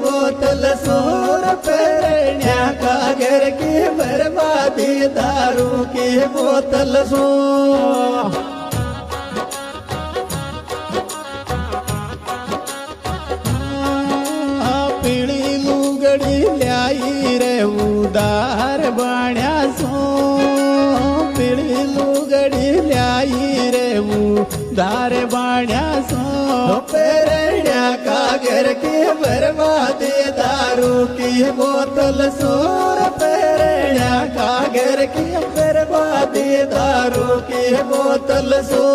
बोतल सोर पेरण्या कागर की बर्बादी दारू की बोतल सो पीली लुगड़ी ल्याई रे उदार बाण्या सो पीली लुगड़ी ल्याई रे उदार बाण्या सो पेरण्या कागर की बर्बादी दारू की बोतल सोर पेरण्या कागर की बर्बादी दारू की बोतल सो